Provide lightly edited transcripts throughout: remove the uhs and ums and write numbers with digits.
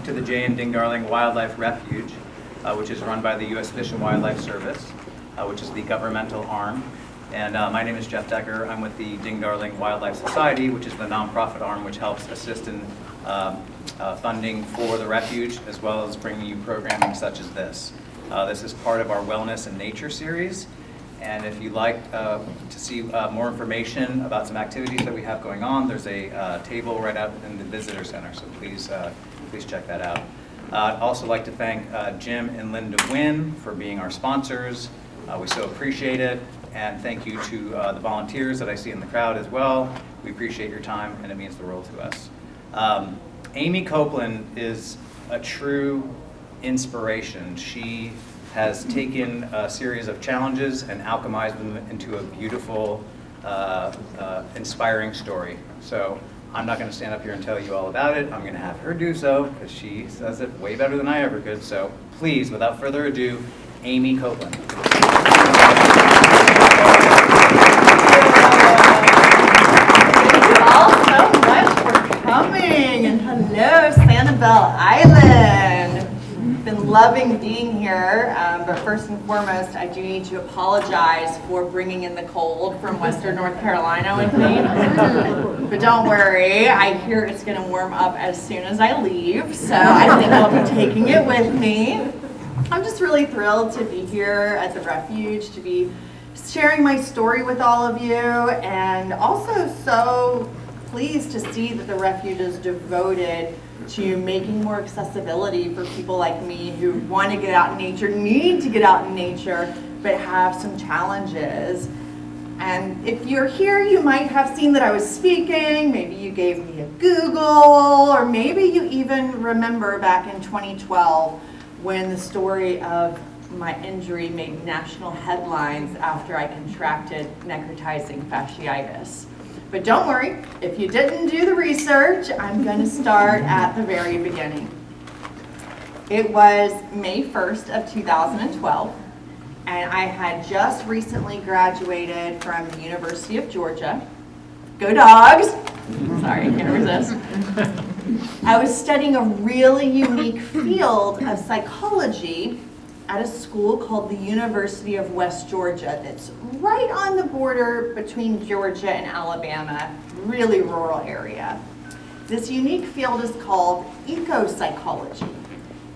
to the Jay and Ding Darling Wildlife Refuge, which is run by the U.S. Fish and Wildlife Service, which is the governmental arm. And my name is Jeff Decker. I'm with the Ding Darling Wildlife Society, which is the nonprofit arm which helps assist in funding for the refuge, as well as bringing you programming such as this. This is part of our Wellness and Nature series. And if you'd like to see more information about some activities that we have going on, there's a table right out in the visitor center, so please check that out. I'd also like to thank Jim and Linda Wynn for being our sponsors. We so appreciate it. And thank you to the volunteers that I see in the crowd as well. We appreciate your time, and it means the world to us. Aimee Copeland is a true inspiration. She has taken a series of challenges and alchemized them into a beautiful, inspiring story. So I'm not going to stand up here and tell you all about it. I'm going to have her do so, because she says it way better than I ever could. So please, without further ado, Aimee Copeland. Thank you all so much for coming, and hello, Sanibel Island. Been loving being here, but first and foremost, I do need to apologize for bringing in the cold from Western North Carolina with me. But don't worry, I hear it's going to warm up as soon as I leave, so I think I'll be taking it with me. I'm just really thrilled to be here at the refuge, to be sharing my story with all of you, and also so pleased to see that the refuge is devoted to making more accessibility for people like me who want to get out in nature, need to get out in nature, but have some challenges. And if you're here, you might have seen that I was speaking, maybe you gave me a Google, or maybe you even remember back in 2012 when the story of my injury made national headlines after I contracted necrotizing fasciitis. But don't worry, if you didn't do the research, I'm going to start at the very beginning. It was May 1st of 2012, and I had just recently graduated from the University of Georgia. Go Dogs! Sorry, I can't resist. I was studying a really unique field of psychology at a school called the University of West Georgia that's right on the border between Georgia and Alabama, really rural area. This unique field is called eco-psychology,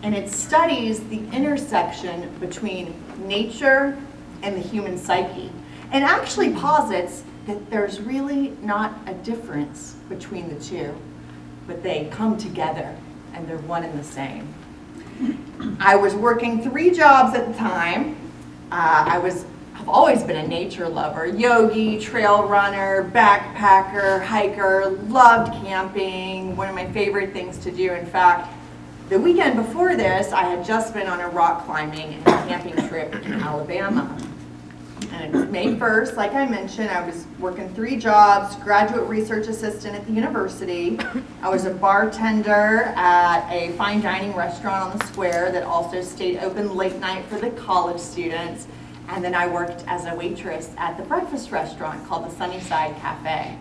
and it studies the intersection between nature and the human psyche, and actually posits that there's really not a difference between the two, but they come together and they're one and the same. I was working 3 jobs at the time. I've always been a nature lover, yogi, trail runner, backpacker, hiker, loved camping, one of my favorite things to do. In fact, the weekend before this, I had just been on a rock climbing and camping trip in Alabama. And it was May 1st, like I mentioned, I was working 3 jobs, graduate research assistant at the university. I was a bartender at a fine dining restaurant on the square that also stayed open late night for the college students. And then I worked as a waitress at the breakfast restaurant called the Sunnyside Cafe.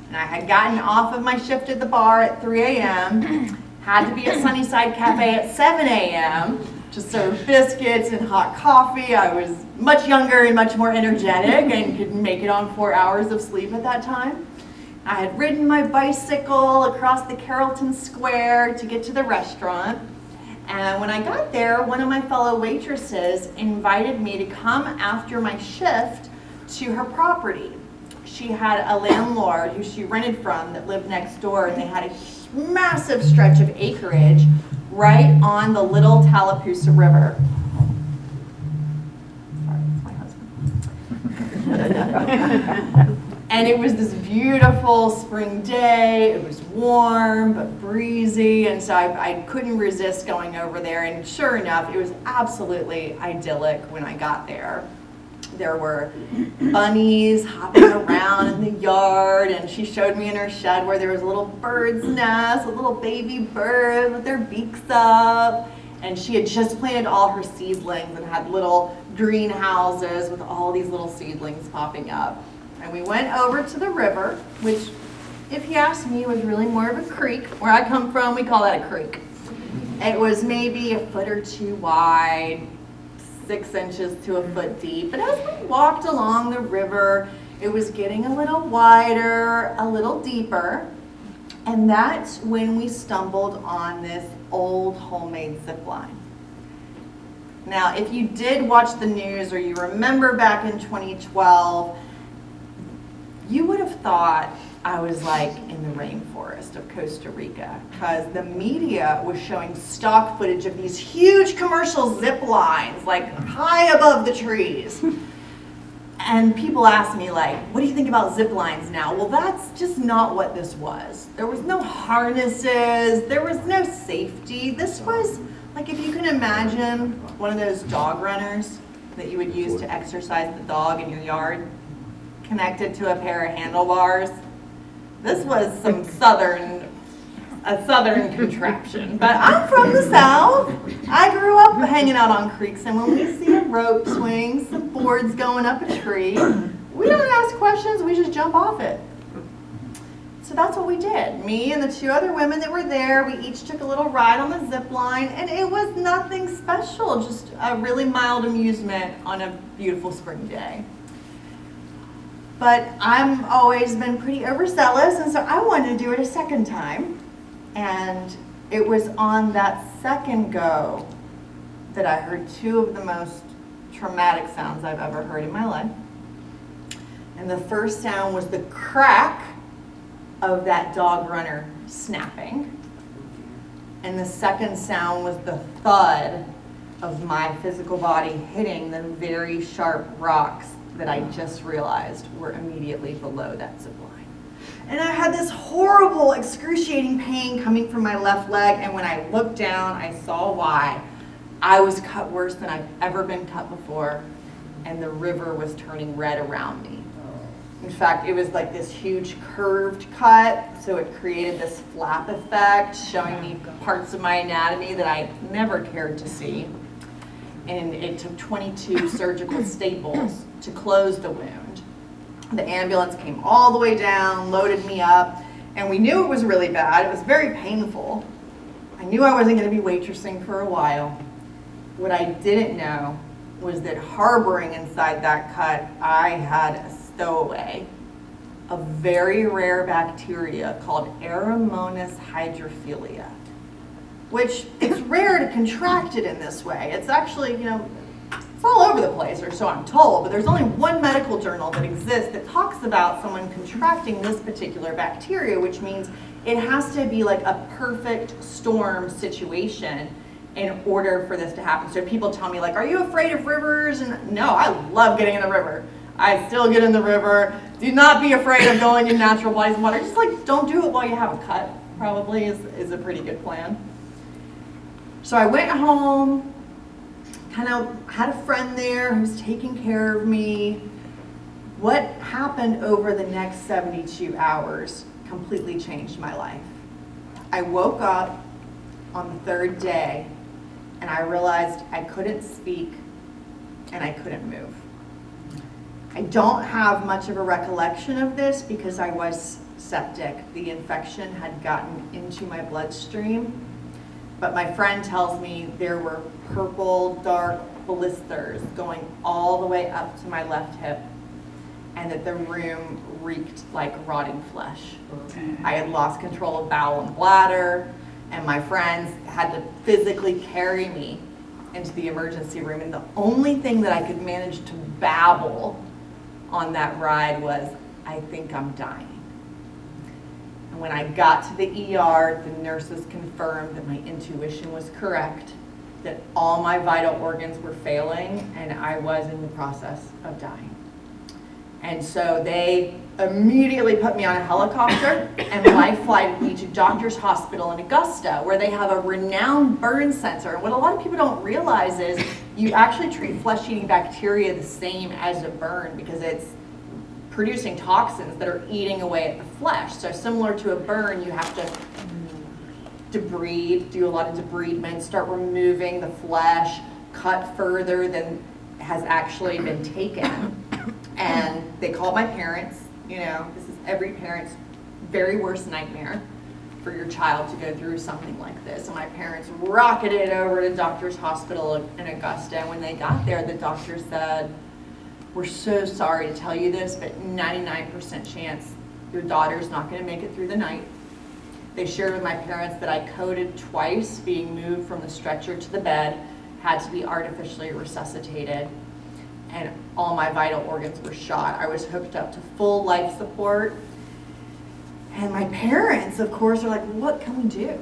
And I had gotten off of my shift at the bar at 3 a.m., had to be at Sunnyside Cafe at 7 a.m., to serve biscuits and hot coffee. I was much younger and much more energetic and could make it on 4 hours of sleep at that time. I had ridden my bicycle across the Carrollton Square to get to the restaurant. And when I got there, one of my fellow waitresses invited me to come after my shift to her property. She had a landlord who she rented from that lived next door, and they had a massive stretch of acreage right on the Little Tallapoosa River. Sorry, that's my husband. And it was this beautiful spring day. It was warm but breezy, and so I couldn't resist going over there. And sure enough, it was absolutely idyllic when I got there. There were bunnies hopping around in the yard, and she showed me in her shed where there was a little bird's nest, a little baby bird with their beaks up. And she had just planted all her seedlings and had little greenhouses with all these little seedlings popping up. And we went over to the river, which, if you ask me, was really more of a creek. Where I come from, we call that a creek. It was maybe a foot or two wide, 6 inches to a foot deep. But as we walked along the river, it was getting a little wider, a little deeper. And that's when we stumbled on this old homemade zip line. Now, if you did watch the news or you remember back in 2012, you would have thought I was like in the rainforest of Costa Rica, because the media was showing stock footage of these huge commercial zip lines, like high above the trees. And people ask me, like, what do you think about zip lines now? Well, that's just not what this was. There was no harnesses, there was no safety. This was, like, if you can imagine one of those dog runners that you would use to exercise the dog in your yard, connected to a pair of handlebars. This was a southern contraption. But I'm from the South. I grew up hanging out on creeks, and when we see a rope swing, some boards going up a tree, we don't ask questions, we just jump off it. So that's what we did. Me and the 2 other women that were there, we each took a little ride on the zip line, and it was nothing special, just a really mild amusement on a beautiful spring day. But I've always been pretty overzealous, and so I wanted to do it a second time. And it was on that second go that I heard 2 of the most traumatic sounds I've ever heard in my life. And the first sound was the crack of that dog runner snapping. And the second sound was the thud of my physical body hitting the very sharp rocks that I just realized were immediately below that zip line. And I had this horrible, excruciating pain coming from my left leg, and when I looked down, I saw why. I was cut worse than I've ever been cut before, and the river was turning red around me. In fact, it was like this huge curved cut, so it created this flap effect, showing me parts of my anatomy that I never cared to see. And it took 22 surgical staples to close the wound. The ambulance came all the way down, loaded me up, and we knew it was really bad. It was very painful. I knew I wasn't going to be waitressing for a while. What I didn't know was that harboring inside that cut, I had a stowaway of very rare bacteria called Aeromonas hydrophilia, which it's rare to contract it in this way. It's actually, it's all over the place, or so I'm told, but there's only one medical journal that exists that talks about someone contracting this particular bacteria, which means it has to be like a perfect storm situation in order for this to happen. So people tell me, like, are you afraid of rivers? And no, I love getting in the river. I still get in the river. Do not be afraid of going in natural bodies of water. Just like, don't do it while you have a cut, probably is a pretty good plan. So I went home, kind of had a friend there who was taking care of me. What happened over the next 72 hours completely changed my life. I woke up on the 3rd day and I realized I couldn't speak and I couldn't move. I don't have much of a recollection of this because I was septic. The infection had gotten into my bloodstream, but my friend tells me there were purple, dark blisters going all the way up to my left hip, and that the room reeked like rotting flesh. I had lost control of bowel and bladder, and my friends had to physically carry me into the emergency room, and the only thing that I could manage to babble on that ride was, I think I'm dying. And when I got to the ER, the nurses confirmed that my intuition was correct, that all my vital organs were failing, and I was in the process of dying. And so they immediately put me on a helicopter and life-flighted me to Doctors Hospital in Augusta, where they have a renowned burn center. And what a lot of people don't realize is you actually treat flesh-eating bacteria the same as a burn because it's producing toxins that are eating away at the flesh. So similar to a burn, you have to debride, do a lot of debridement, start removing the flesh, cut further than has actually been taken. And they called my parents. You know, this is every parent's very worst nightmare for your child to go through something like this. And my parents rocketed over to Doctor's Hospital in Augusta. And when they got there, the doctor said, "We're so sorry to tell you this, but 99% chance your daughter's not going to make it through the night." They shared with my parents that I coded twice, being moved from the stretcher to the bed, had to be artificially resuscitated, and all my vital organs were shot. I was hooked up to full life support. And my parents, of course, are like, "What can we do?"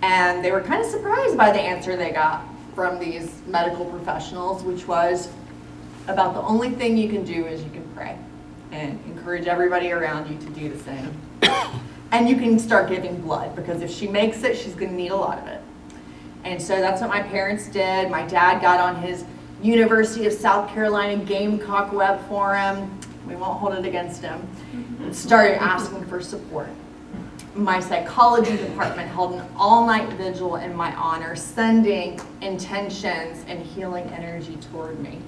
And they were kind of surprised by the answer they got from these medical professionals, which was about the only thing you can do is you can pray and encourage everybody around you to do the same. And you can start giving blood, because if she makes it, she's going to need a lot of it. And so that's what my parents did. My dad got on his University of South Carolina Gamecock web forum. We won't hold it against him. And started asking for support. My psychology department held an all-night vigil in my honor, sending intentions and healing energy toward me.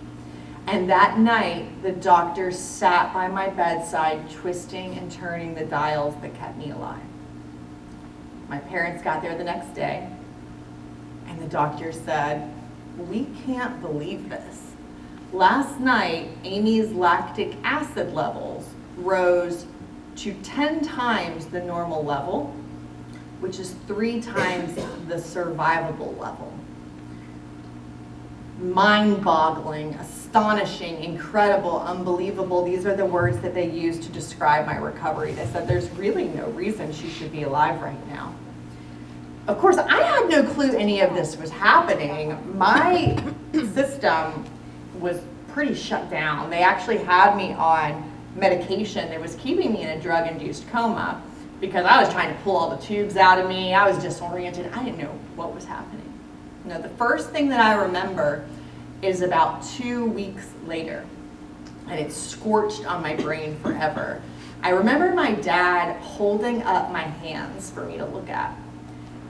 And that night, the doctor sat by my bedside, twisting and turning the dials that kept me alive. My parents got there the next day, and the doctor said, "We can't believe this. Last night, Amy's lactic acid levels rose to 10 times the normal level, which is 3 times the survivable level." Mind-boggling, astonishing, incredible, unbelievable. These are the words that they used to describe my recovery. They said there's really no reason she should be alive right now. Of course, I had no clue any of this was happening. My system was pretty shut down. They actually had me on medication that was keeping me in a drug-induced coma because I was trying to pull all the tubes out of me. I was disoriented. I didn't know what was happening. Now, the first thing that I remember is about 2 weeks later, and it's scorched on my brain forever. I remember my dad holding up my hands for me to look at.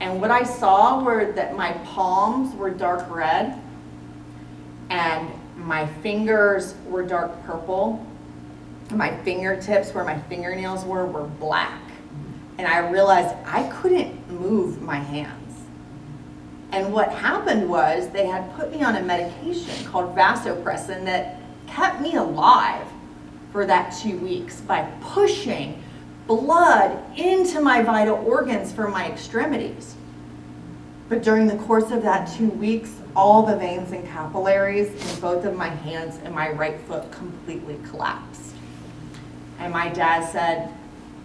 And what I saw were that my palms were dark red, and my fingers were dark purple. My fingertips, where my fingernails were black. And I realized I couldn't move my hands. And what happened was they had put me on a medication called vasopressin that kept me alive for that 2 weeks by pushing blood into my vital organs from my extremities. But during the course of that 2 weeks, all the veins and capillaries in both of my hands and my right foot completely collapsed. And my dad said,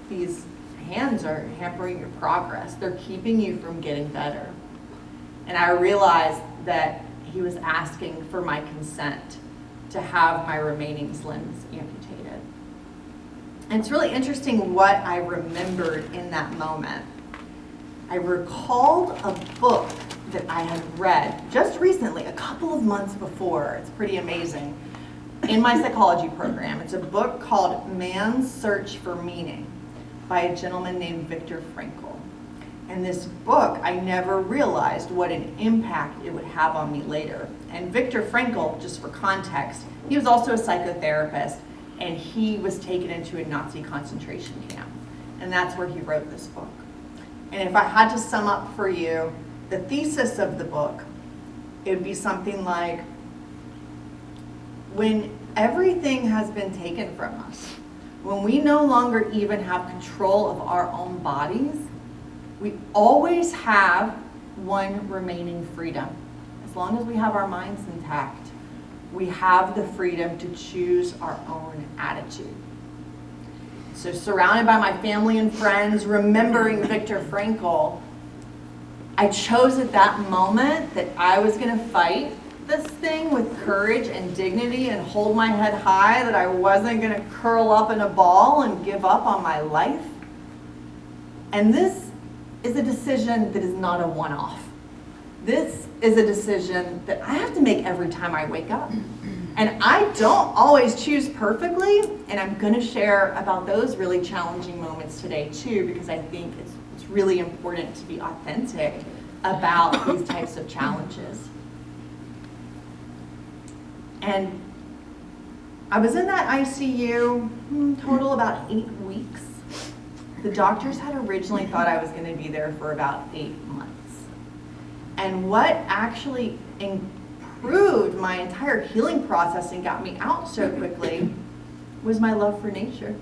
"These hands are hampering your progress. They're keeping you from getting better." And I realized that he was asking for my consent to have my remaining limbs amputated. And it's really interesting what I remembered in that moment. I recalled a book that I had read just recently, a couple of months before. It's pretty amazing. In my psychology program, it's a book called Man's Search for Meaning by a gentleman named Viktor Frankl. And this book, I never realized what an impact it would have on me later. And Viktor Frankl, just for context, he was also a psychotherapist, and he was taken into a Nazi concentration camp. And that's where he wrote this book. And if I had to sum up for you the thesis of the book, it would be something like, when everything has been taken from us, when we no longer even have control of our own bodies, we always have one remaining freedom. As long as we have our minds intact, we have the freedom to choose our own attitude. So surrounded by my family and friends, remembering Viktor Frankl, I chose at that moment that I was going to fight this thing with courage and dignity and hold my head high, that I wasn't going to curl up in a ball and give up on my life. And this is a decision that is not a one-off. This is a decision that I have to make every time I wake up. And I don't always choose perfectly, and I'm going to share about those really challenging moments today too, because I think it's really important to be authentic about these types of challenges. And I was in that ICU total about 8 weeks. The doctors had originally thought I was going to be there for about 8 months. And what actually improved my entire healing process and got me out so quickly was my love for nature.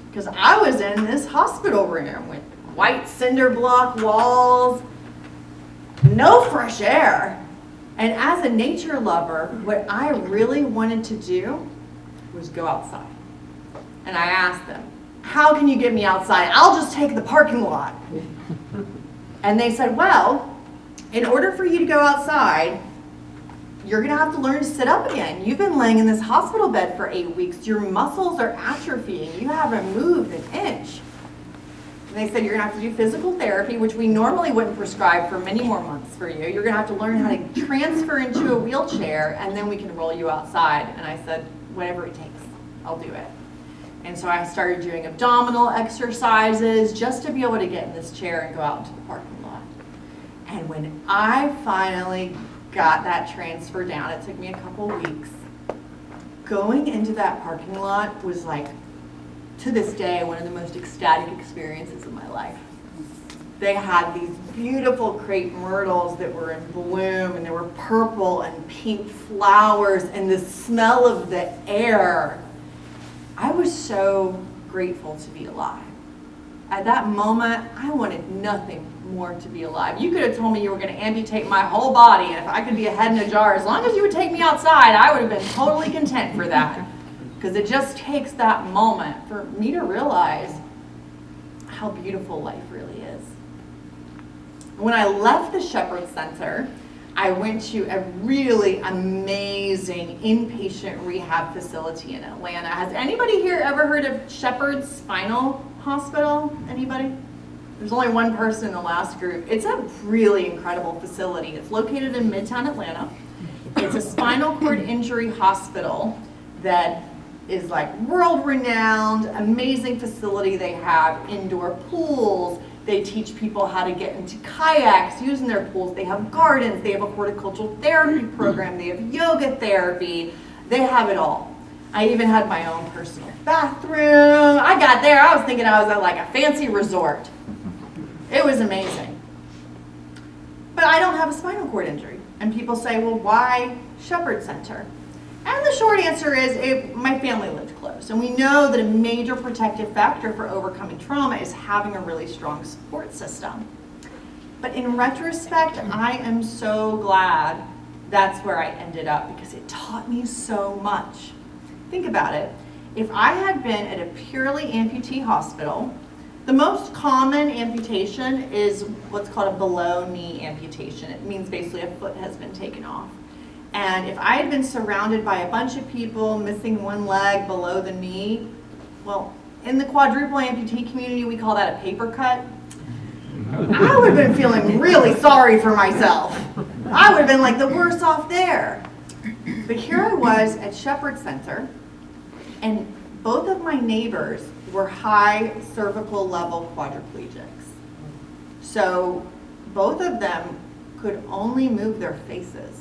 Because I was in this hospital room with white cinder block walls, no fresh air. And as a nature lover, what I really wanted to do was go outside. And I asked them, how can you get me outside? I'll just take the parking lot. And they said, well, in order for you to go outside, you're going to have to learn to sit up again. You've been laying in this hospital bed for 8 weeks. Your muscles are atrophying. You haven't moved an inch. And they said you're going to have to do physical therapy, which we normally wouldn't prescribe for many more months for you. You're going to have to learn how to transfer into a wheelchair, and then we can roll you outside. And I said, whatever it takes, I'll do it. And so I started doing abdominal exercises just to be able to get in this chair and go out into the parking lot. And when I finally got that transfer down, it took me a couple weeks. Going into that parking lot was like, to this day, one of the most ecstatic experiences of my life. They had these beautiful crepe myrtles that were in bloom, and there were purple and pink flowers, and the smell of the air. I was so grateful to be alive. At that moment, I wanted nothing more to be alive. You could have told me you were going to amputate my whole body, and if I could be a head in a jar, as long as you would take me outside, I would have been totally content for that. Because it just takes that moment for me to realize how beautiful life really is. When I left the Shepherd Center, I went to a really amazing inpatient rehab facility in Atlanta. Has anybody here ever heard of Shepherd Spinal Hospital? Anybody? There's only one person in the last group. It's a really incredible facility. It's located in Midtown Atlanta. It's a spinal cord injury hospital that is like world-renowned, amazing facility. They have indoor pools. They teach people how to get into kayaks using their pools. They have gardens. They have a horticultural therapy program. They have yoga therapy. They have it all. I even had my own personal bathroom. I got there, I was thinking I was at like a fancy resort. It was amazing. But I don't have a spinal cord injury. And people say, well, why Shepherd Center? And the short answer is my family lived close. And we know that a major protective factor for overcoming trauma is having a really strong support system. But in retrospect, I am so glad that's where I ended up because it taught me so much. Think about it. If I had been at a purely amputee hospital, the most common amputation is what's called a below knee amputation. It means basically a foot has been taken off. And if I had been surrounded by a bunch of people missing one leg below the knee, well, in the quadruple amputee community, we call that a paper cut. I would have been feeling really sorry for myself. I would have been like the worst off there. But here I was at Shepherd Center, and both of my neighbors were high cervical level quadriplegics. So both of them could only move their faces.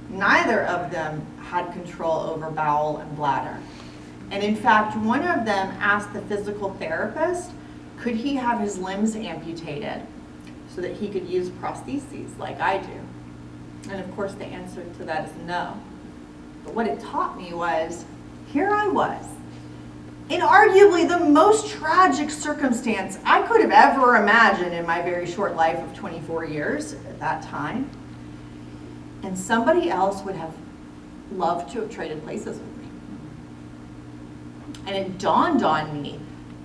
Neither of them had control over bowel and bladder. And in fact, one of them asked the physical therapist, could he have his limbs amputated so that he could use prostheses like I do? And of course the answer to that is no. But what it taught me was, here I was, in arguably the most tragic circumstance I could have ever imagined in my very short life of 24 years at that time. And somebody else would have loved to have traded places with me. And it dawned on me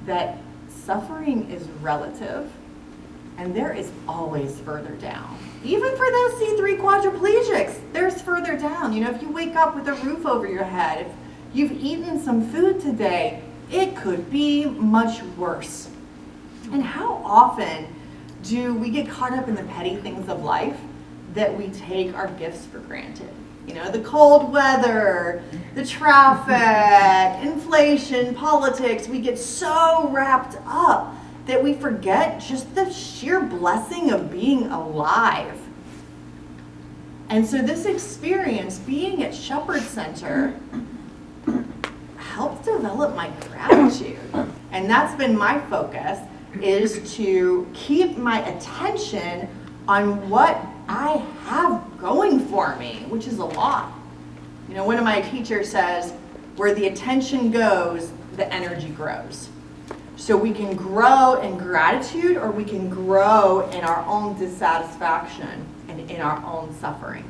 that suffering is relative, and there is always further down. Even for those C3 quadriplegics, there's further down. You know, if you wake up with a roof over your head, if you've eaten some food today, it could be much worse. And how often do we get caught up in the petty things of life that we take our gifts for granted? You know, the cold weather, the traffic, inflation, politics, we get so wrapped up that we forget just the sheer blessing of being alive. And so this experience, being at Shepherd Center, helped develop my gratitude. And that's been my focus, is to keep my attention on what I have going for me, which is a lot. You know, one of my teachers says, where the attention goes, the energy grows. So we can grow in gratitude, or we can grow in our own dissatisfaction and in our own suffering.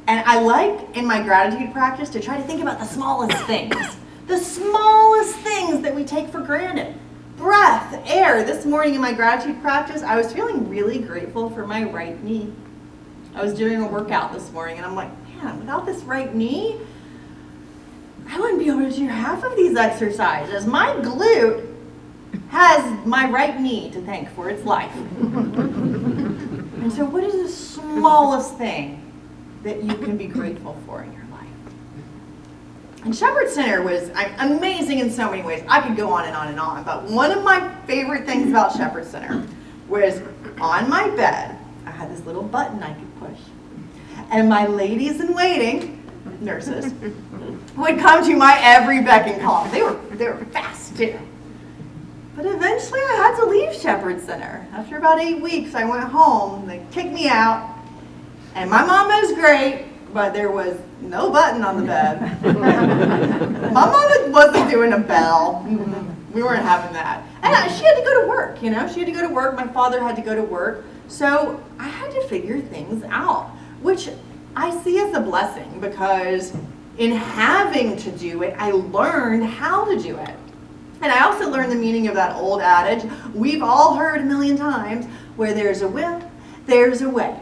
And I like, in my gratitude practice, to try to think about the smallest things. The smallest things that we take for granted. Breath, air. This morning in my gratitude practice, I was feeling really grateful for my right knee. I was doing a workout this morning, and I'm like, man, without this right knee, I wouldn't be able to do half of these exercises. My glute has my right knee to thank for its life. And so what is the smallest thing that you can be grateful for in your life? And Shepherd Center was amazing in so many ways. I could go on and on and on, but one of my favorite things about Shepherd Center was on my bed, I had this little button I could push. And my ladies in waiting, nurses, would come to my every beck and call. They were fast too. But eventually I had to leave Shepherd Center. After about 8 weeks, I went home. They kicked me out. And my mama is great, but there was no button on the bed. My mama wasn't doing a bell. We weren't having that. And she had to go to work, you know. She had to go to work. My father had to go to work. So I had to figure things out, which I see as a blessing, because in having to do it, I learned how to do it. And I also learned the meaning of that old adage we've all heard a million times, where there's a will, there's a way.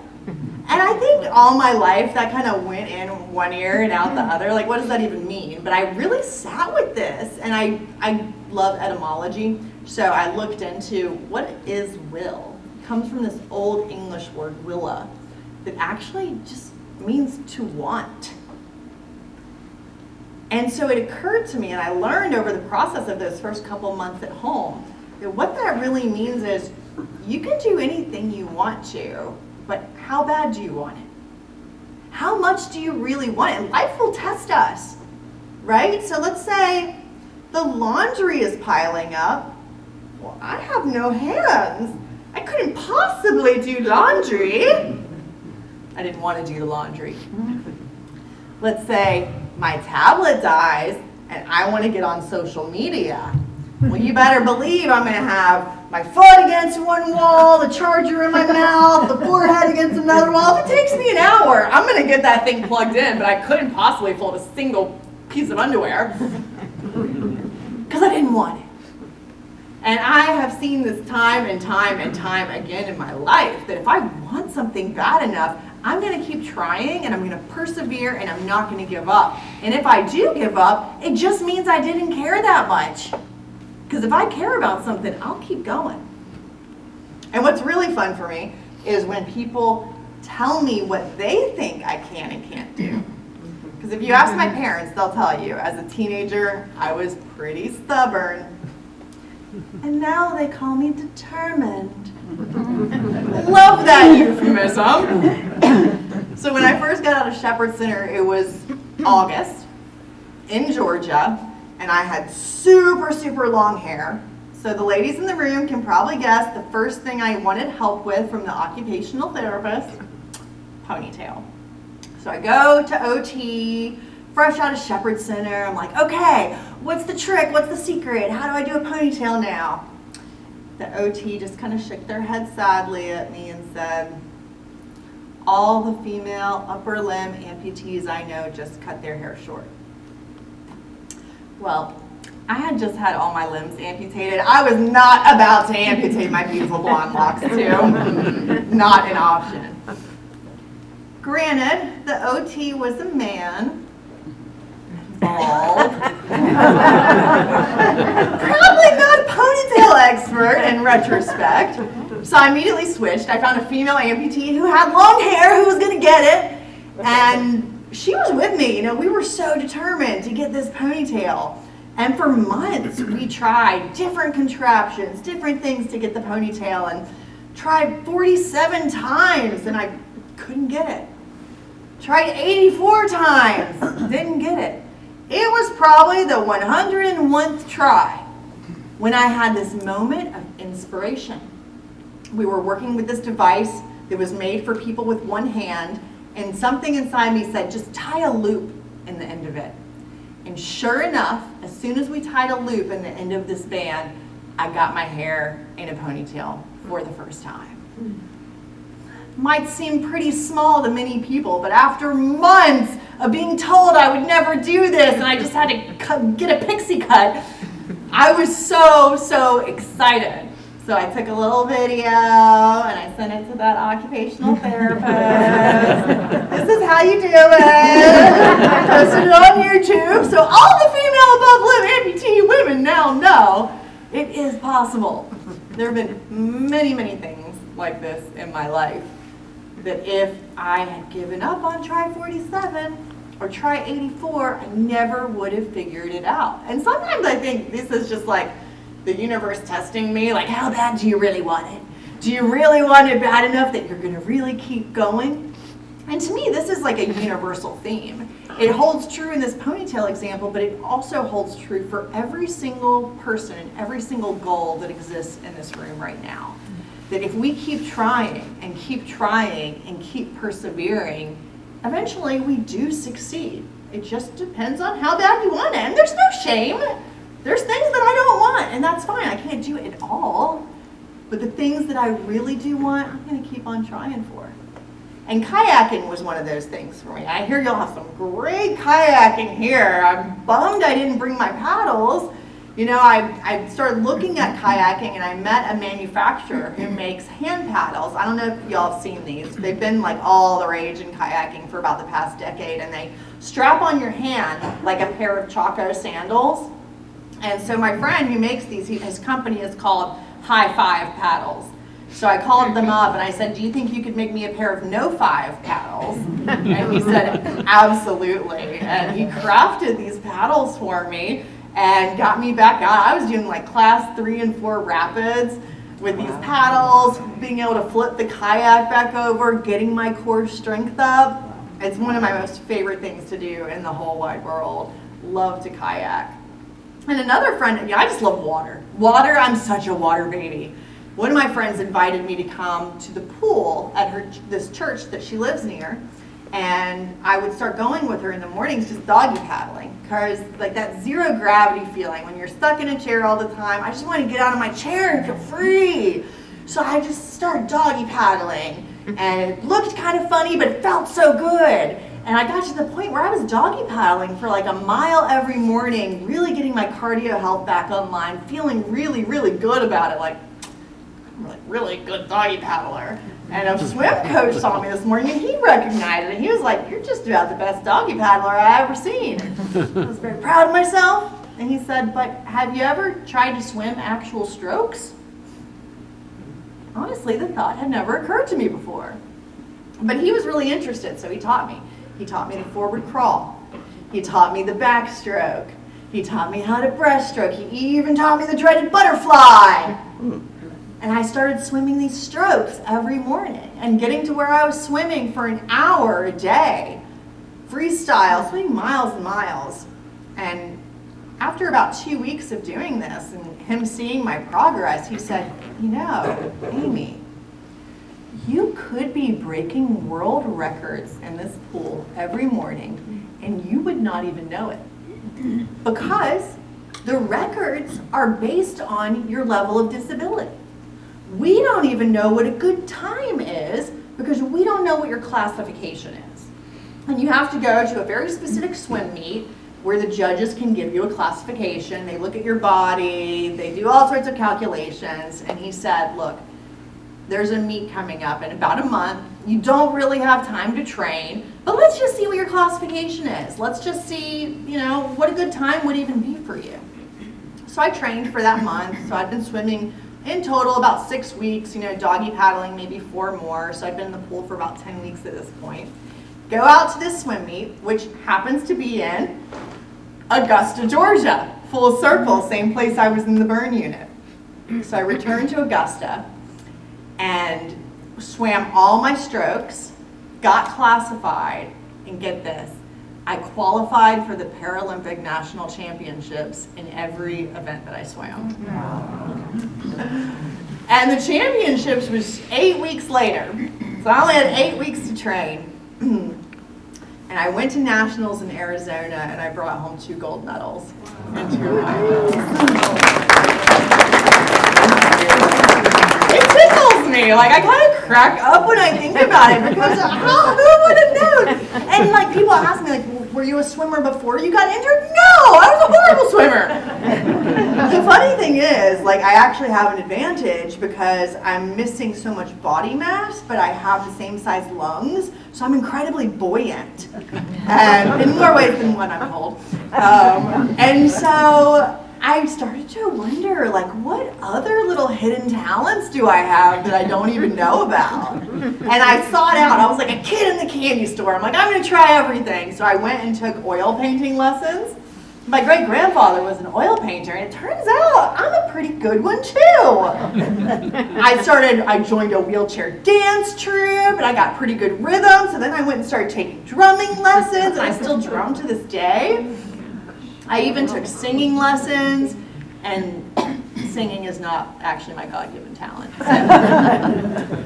And I think all my life that kind of went in one ear and out the other. Like, what does that even mean? But I really sat with this, and I love etymology. So I looked into what is will. It comes from this old English word, willa, that actually just means to want. And so it occurred to me, and I learned over the process of those first couple months at home, that what that really means is you can do anything you want to, but how bad do you want it? How much do you really want it? And life will test us, right? So let's say the laundry is piling up. Well, I have no hands. I couldn't possibly do laundry. I didn't want to do the laundry. Let's say my tablet dies and I want to get on social media. Well, you better believe I'm going to have my foot against one wall, the charger in my mouth, the forehead against another wall. If it takes me an hour, I'm going to get that thing plugged in, but I couldn't possibly fold a single piece of underwear because I didn't want it. And I have seen this time and time and time again in my life, that if I want something bad enough, I'm going to keep trying, and I'm going to persevere, and I'm not going to give up. And if I do give up, it just means I didn't care that much. Because if I care about something, I'll keep going. And what's really fun for me is when people tell me what they think I can and can't do. Because if you ask my parents, they'll tell you, as a teenager, I was pretty stubborn. And now they call me determined. Love that euphemism. So when I first got out of Shepherd Center, it was August in Georgia, and I had super, super long hair. So the ladies in the room can probably guess the first thing I wanted help with from the occupational therapist, ponytail. So I go to OT, fresh out of Shepherd Center. I'm like, okay, what's the trick? What's the secret? How do I do a ponytail now? The OT just kind of shook their head sadly at me and said, all the female upper limb amputees I know just cut their hair short. Well, I had just had all my limbs amputated. I was not about to amputate my beautiful blonde locks too. Not an option. Granted, the OT was a man. Bald. Probably not a ponytail expert in retrospect. So I immediately switched. I found a female amputee who had long hair, who was going to get it. And she was with me. You know, we were so determined to get this ponytail. And for months, we tried different contraptions, different things to get the ponytail, and tried 47 times, and I couldn't get it. Tried 84 times, didn't get it. It was probably the 101st try when I had this moment of inspiration. We were working with this device that was made for people with one hand, and something inside me said, just tie a loop in the end of it. And sure enough, as soon as we tied a loop in the end of this band, I got my hair in a ponytail for the first time. Might seem pretty small to many people, but after months of being told I would never do this and I just had to get a pixie cut, I was so excited. So I took a little video and I sent it to that occupational therapist. This is how you do it. I posted it on YouTube, so all the female above limb amputee women now know it is possible. There have been many things like this in my life that if I had given up on try 47 or try 84, I never would have figured it out. And sometimes I think this is just like the universe testing me, like, how bad do you really want it? Do you really want it bad enough that you're gonna really keep going? And to me, this is like a universal theme. It holds true in this ponytail example, but it also holds true for every single person and every single goal that exists in this room right now. That if we keep trying and keep trying and keep persevering, eventually we do succeed. It just depends on how bad you want it. And there's no shame. There's things that I don't want, and that's fine. I can't do it all. But the things that I really do want, I'm going to keep on trying for. And kayaking was one of those things for me. I hear y'all have some great kayaking here. I'm bummed I didn't bring my paddles. You know, I started looking at kayaking and I met a manufacturer who makes hand paddles. I don't know if y'all have seen these. They've been like all the rage in kayaking for about the past decade, and they strap on your hand like a pair of Chaco sandals. And so my friend who makes these, his company is called High Five Paddles. So I called them up and I said, do you think you could make me a pair of no five paddles? And he said, absolutely. And he crafted these paddles for me and got me back out. I was doing like class 3 and 4 rapids with these paddles, being able to flip the kayak back over, getting my core strength up. It's one of my most favorite things to do in the whole wide world. Love to kayak. And another friend, I just love water. Water, I'm such a water baby. One of my friends invited me to come to the pool at this church that she lives near, and I would start going with her in the mornings just doggy paddling, because like that zero gravity feeling when you're stuck in a chair all the time, I just want to get out of my chair and feel free. So I just started doggy paddling, and it looked kind of funny, but it felt so good. And I got to the point where I was doggy paddling for like a mile every morning, really getting my cardio health back online, feeling really good about it, like I'm a really good doggy paddler. And a swim coach saw me this morning and he recognized it. He was like, you're just about the best doggy paddler I ever seen. I was very proud of myself. And he said, but have you ever tried to swim actual strokes? Honestly, the thought had never occurred to me before. But he was really interested, so he taught me. He taught me the forward crawl. He taught me the backstroke. He taught me how to breaststroke. He even taught me the dreaded butterfly. And I started swimming these strokes every morning and getting to where I was swimming for an hour a day. Freestyle, swimming miles and miles. And after about 2 weeks of doing this and him seeing my progress, he said, you know, Aimee, you could be breaking world records in this pool every morning and you would not even know it. Because the records are based on your level of disability. We don't even know what a good time is because we don't know what your classification is. And you have to go to a very specific swim meet where the judges can give you a classification. They look at your body, they do all sorts of calculations. And he said, look, there's a meet coming up in about a month. You don't really have time to train, but let's just see what your classification is. Let's just see, you know, what a good time would even be for you. So I trained for that month. So I'd been swimming in total about 6 weeks, you know, doggy paddling maybe 4 more. So I'd been in the pool for about 10 weeks at this point. Go out to this swim meet, which happens to be in Augusta, Georgia. Full circle, same place I was in the burn unit. So I returned to Augusta and swam all my strokes, got classified, and get this, I qualified for the Paralympic National Championships in every event that I swam. And the championships was 8 weeks later. So I only had 8 weeks to train. And I went to nationals in Arizona and I brought home 2 gold medals and 2 medals. It tickles me. Like, I kind of crack up when I think about it because who would have known? And like, people ask me, like, were you a swimmer before you got injured? No, I was a horrible swimmer. The funny thing is, like, I actually have an advantage because I'm missing so much body mass, but I have the same size lungs, so I'm incredibly buoyant, and in more ways than one, I'm told. And so I started to wonder, like, what other little hidden talents do I have that I don't even know about? And I sought out, I was like a kid in the candy store. I'm like, I'm gonna try everything. So I went and took oil painting lessons. My great-grandfather was an oil painter, and it turns out I'm a pretty good one too. I joined a wheelchair dance troupe, and I got pretty good rhythm, so then I went and started taking drumming lessons, and I still drum to this day. I even took singing lessons, and singing is not actually my God-given talent. So,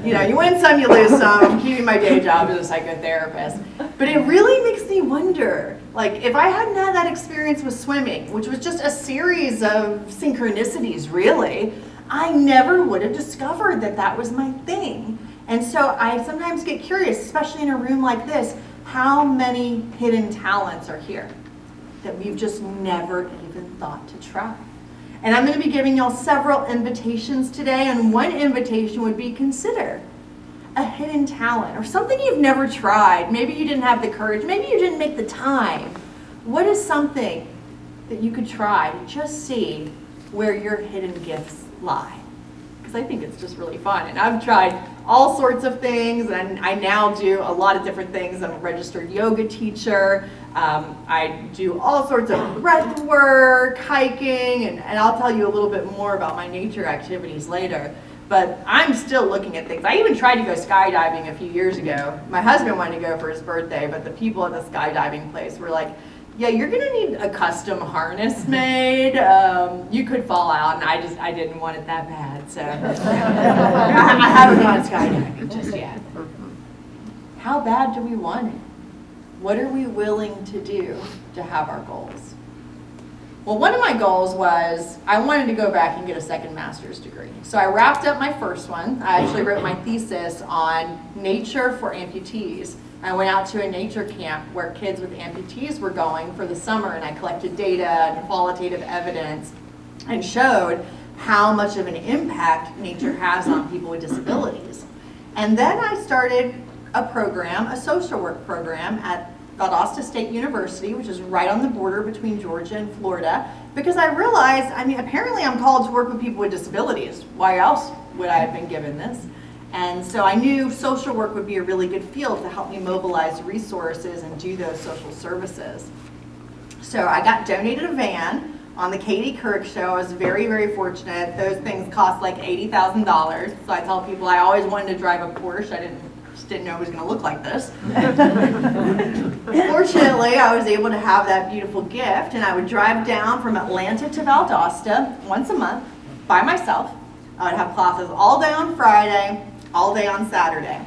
you know, you win some, you lose some. I'm keeping my day job as a psychotherapist. But it really makes me wonder, like, if I hadn't had that experience with swimming, which was just a series of synchronicities, really, I never would have discovered that that was my thing. And so I sometimes get curious, especially in a room like this, how many hidden talents are here that we've just never even thought to try. And I'm going to be giving y'all several invitations today, and one invitation would be consider a hidden talent or something you've never tried. Maybe you didn't have the courage, maybe you didn't make the time. What is something that you could try to just see where your hidden gifts lie? Because I think it's just really fun, and I've tried all sorts of things, and I now do a lot of different things. I'm a registered yoga teacher. I do all sorts of breath work, hiking, and I'll tell you a little bit more about my nature activities later. But I'm still looking at things. I even tried to go skydiving a few years ago. My husband wanted to go for his birthday, but the people at the skydiving place were like, yeah, you're gonna need a custom harness made. You could fall out, and I didn't want it that bad, so I haven't gone skydiving just yet. How bad do we want it? What are we willing to do to have our goals? Well, one of my goals was I wanted to go back and get a second master's degree. So I wrapped up my first one. I actually wrote my thesis on nature for amputees. I went out to a nature camp where kids with amputees were going for the summer, and I collected data and qualitative evidence and showed how much of an impact nature has on people with disabilities. And then I started a program, a social work program at Valdosta State University, which is right on the border between Georgia and Florida, because I realized, I mean, apparently I'm called to work with people with disabilities. Why else would I have been given this? And so I knew social work would be a really good field to help me mobilize resources and do those social services. So I got donated a van on the Katie Couric show. I was very, very fortunate. Those things cost like $80,000. So I tell people I always wanted to drive a Porsche. I just didn't know it was going to look like this. Fortunately, I was able to have that beautiful gift, and I would drive down from Atlanta to Valdosta once a month by myself. I would have classes all day on Friday, all day on Saturday.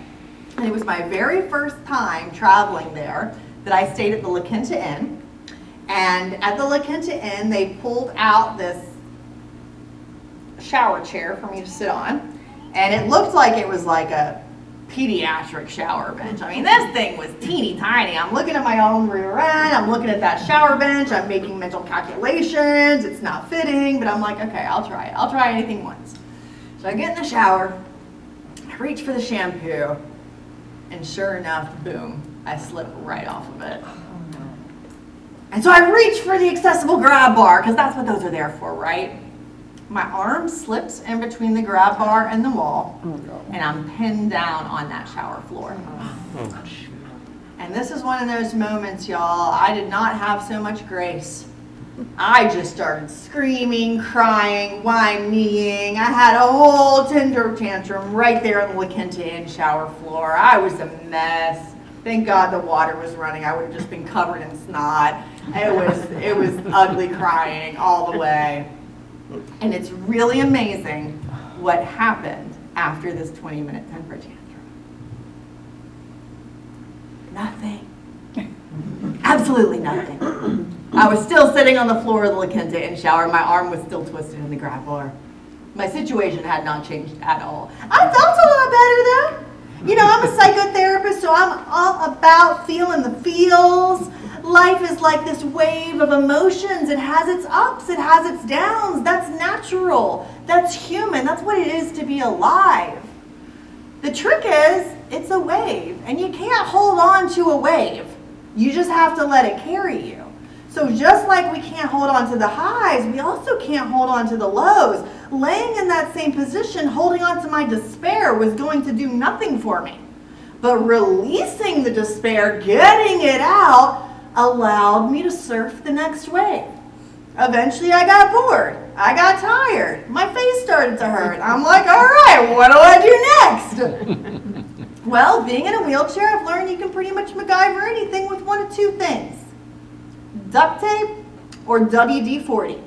And it was my very first time traveling there that I stayed at the La Quinta Inn. And at the La Quinta Inn, they pulled out this shower chair for me to sit on. And it looked like it was like a pediatric shower bench. I mean, this thing was teeny tiny. I'm looking at my own rear end. I'm looking at that shower bench. I'm making mental calculations. It's not fitting, but I'm like, okay, I'll try it. I'll try anything once. So I get in the shower. I reach for the shampoo, and sure enough, boom, I slip right off of it. And so I reach for the accessible grab bar, because that's what those are there for, right? My arm slips in between the grab bar and the wall, and I'm pinned down on that shower floor. And this is one of those moments, y'all, I did not have so much grace. I just started screaming, crying, whining. I had a whole tantrum right there on the La Quinta Inn shower floor. I was a mess. Thank God the water was running. I would have just been covered in snot. It was ugly crying all the way. And it's really amazing what happened after this 20-minute temper tantrum. Nothing. Absolutely nothing. I was still sitting on the floor of the La Quinta Inn shower. My arm was still twisted in the grappler. My situation had not changed at all. I felt a lot better though. You know, I'm a psychotherapist, so I'm all about feeling the feels. Life is like this wave of emotions. It has its ups, it has its downs. That's natural. That's human. That's what it is to be alive. The trick is, it's a wave, and you can't hold on to a wave. You just have to let it carry you. So just like we can't hold on to the highs, we also can't hold on to the lows. Laying in that same position, holding on to my despair was going to do nothing for me. But releasing the despair, getting it out, allowed me to surf the next wave. Eventually I got bored. I got tired. My face started to hurt. I'm like, all right, what do I do next? Well, being in a wheelchair, I've learned you can pretty much MacGyver anything with one of two things. Duct tape or WD-40.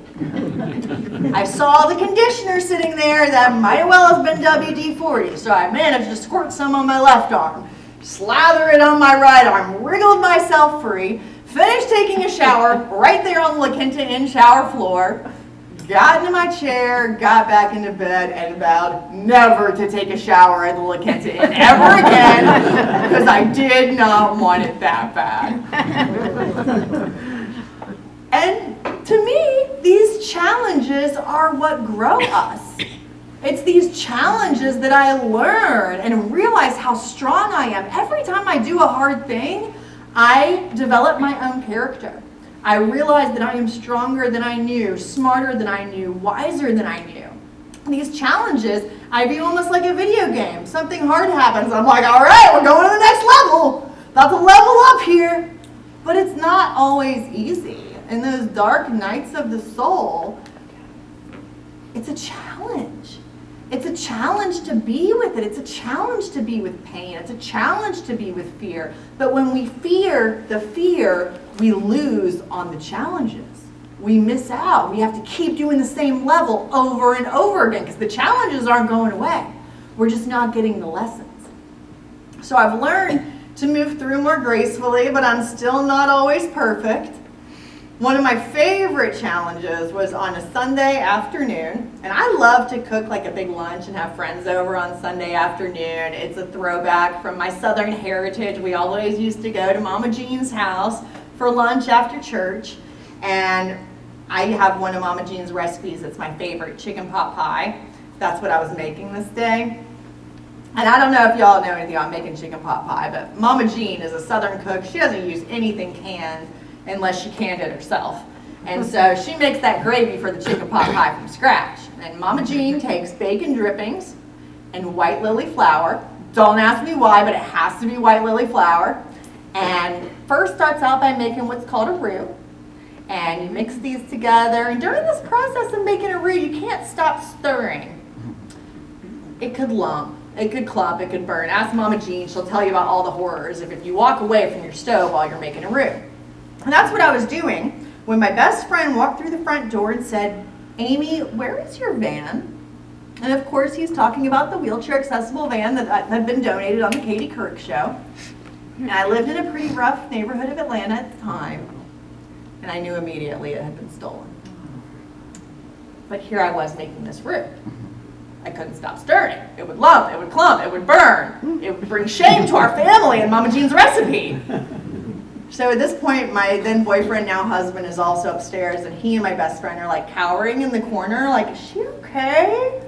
I saw the conditioner sitting there that might well have been WD-40, so I managed to squirt some on my left arm, slather it on my right arm, wriggled myself free, finished taking a shower right there on the La Quinta Inn shower floor, got into my chair, got back into bed, and vowed never to take a shower at the La Quinta Inn ever again because I did not want it that bad. And to me, these challenges are what grow us. It's these challenges that I learn and realize how strong I am. Every time I do a hard thing, I develop my own character. I realize that I am stronger than I knew, smarter than I knew, wiser than I knew. These challenges, I view almost like a video game. Something hard happens, I'm like, all right, we're going to the next level. About to level up here. But it's not always easy. In those dark nights of the soul, it's a challenge. It's a challenge to be with it. It's a challenge to be with pain. It's a challenge to be with fear. But when we fear the fear, we lose on the challenges. We miss out. We have to keep doing the same level over and over again because the challenges aren't going away. We're just not getting the lessons. So I've learned to move through more gracefully, but I'm still not always perfect. One of my favorite challenges was on a Sunday afternoon, and I love to cook like a big lunch and have friends over on Sunday afternoon. It's a throwback from my Southern heritage. We always used to go to Mama Jean's house for lunch after church, and I have one of Mama Jean's recipes. It's my favorite, chicken pot pie. That's what I was making this day. And I don't know if y'all know anything about making chicken pot pie, but Mama Jean is a Southern cook. She doesn't use anything canned unless she canned it herself. And so she makes that gravy for the chicken pot pie from scratch. And Mama Jean takes bacon drippings and white lily flour. Don't ask me why, but it has to be white lily flour. And first starts out by making what's called a roux. And you mix these together. And during this process of making a roux, you can't stop stirring. It could lump, it could clump, it could burn. Ask Mama Jean, she'll tell you about all the horrors if you walk away from your stove while you're making a roux. And that's what I was doing when my best friend walked through the front door and said, Amy, where is your van? And of course he's talking about the wheelchair accessible van that had been donated on the Katie Couric show. And I lived in a pretty rough neighborhood of Atlanta at the time, and I knew immediately it had been stolen. But here I was making this roux. I couldn't stop stirring it. It would lump, it would clump, it would burn. It would bring shame to our family and Mama Jean's recipe. So at this point, my then boyfriend, now husband, is also upstairs, and he and my best friend are like cowering in the corner, like, is she okay?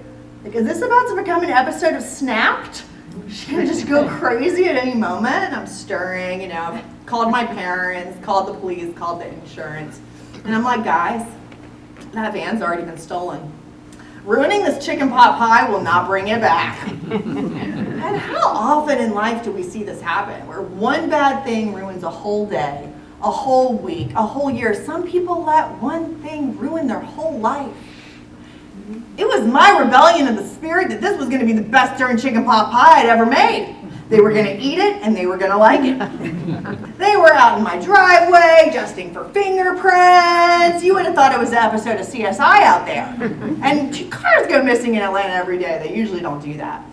Like, is this about to become an episode of Snapped? Is she gonna just go crazy at any moment? And I'm stirring, you know, called my parents, called the police, called the insurance. And I'm like, guys, that van's already been stolen. Ruining this chicken pot pie will not bring it back. And how often in life do we see this happen, where one bad thing ruins a whole day, a whole week, a whole year? Some people let one thing ruin their whole life. It was my rebellion of the spirit that this was going to be the best darn chicken pot pie I'd ever made. They were gonna eat it and they were gonna like it. They were out in my driveway, adjusting for fingerprints. You would have thought it was an episode of CSI out there. And cars go missing in Atlanta every day. They usually don't do that.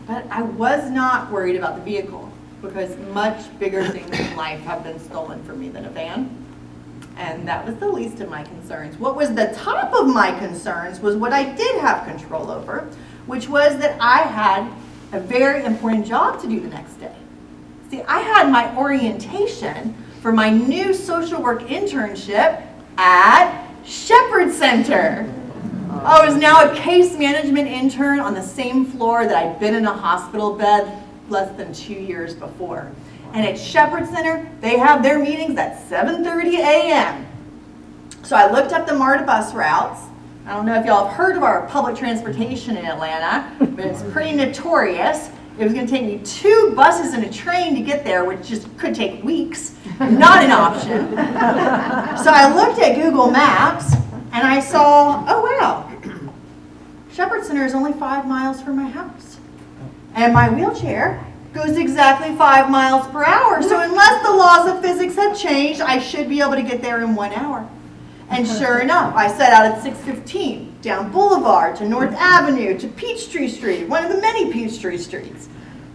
But I was not worried about the vehicle because much bigger things in life have been stolen from me than a van. And that was the least of my concerns. What was the top of my concerns was what I did have control over, which was that I had a very important job to do the next day. See, I had my orientation for my new social work internship at Shepherd Center. I was now a case management intern on the same floor that I'd been in a hospital bed less than 2 years before. And at Shepherd Center, they have their meetings at 7:30 a.m. So I looked up the MARTA bus routes. I don't know if y'all have heard of our public transportation in Atlanta, but it's pretty notorious. It was going to take me 2 buses and a train to get there, which just could take weeks. Not an option. So I looked at Google Maps, and I saw, oh wow, Shepherd Center is only 5 miles from my house. And my wheelchair goes exactly 5 miles per hour. So unless the laws of physics have changed, I should be able to get there in 1 hour. And sure enough, I set out at 6:15, down Boulevard to North Avenue to Peachtree Street, one of the many Peachtree Streets.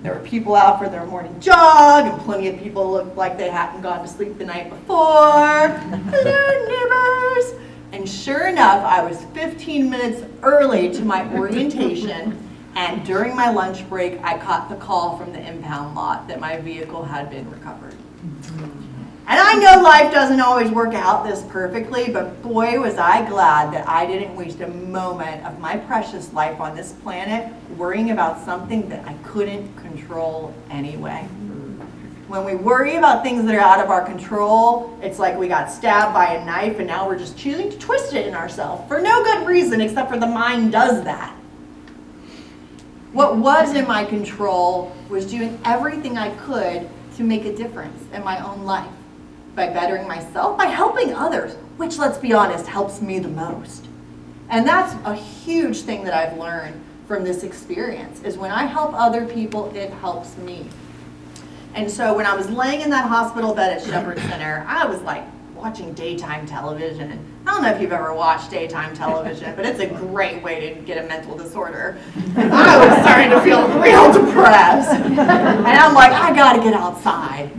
There were people out for their morning jog, and plenty of people looked like they hadn't gone to sleep the night before. Hello, neighbors. And sure enough, I was 15 minutes early to my orientation, and during my lunch break, I caught the call from the impound lot that my vehicle had been recovered. And I know life doesn't always work out this perfectly, but boy, was I glad that I didn't waste a moment of my precious life on this planet worrying about something that I couldn't control anyway. When we worry about things that are out of our control, it's like we got stabbed by a knife and now we're just choosing to twist it in ourselves for no good reason except for the mind does that. What was in my control was doing everything I could to make a difference in my own life. By bettering myself, by helping others, which, let's be honest, helps me the most. And that's a huge thing that I've learned from this experience, is when I help other people, it helps me. And so when I was laying in that hospital bed at Shepherd Center, I was like watching daytime television. I don't know if you've ever watched daytime television, but it's a great way to get a mental disorder. And I was starting to feel real depressed. And I'm like, I gotta get outside.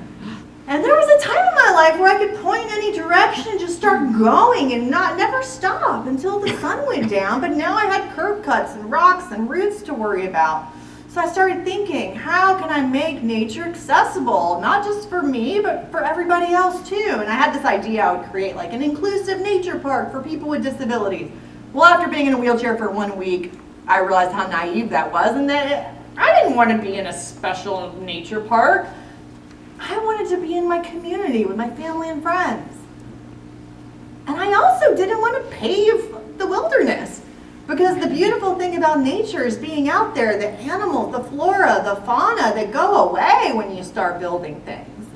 And there was a time in my life where I could point in any direction and just start going and never stop until the sun went down. But now I had curb cuts and rocks and roots to worry about. So I started thinking, how can I make nature accessible? Not just for me, but for everybody else too. And I had this idea I would create like an inclusive nature park for people with disabilities. Well, after being in a wheelchair for 1 week, I realized how naive that was and that I didn't want to be in a special nature park. I wanted to be in my community with my family and friends. And I also didn't want to pave the wilderness, because the beautiful thing about nature is being out there, the animals, the flora, the fauna that go away when you start building things.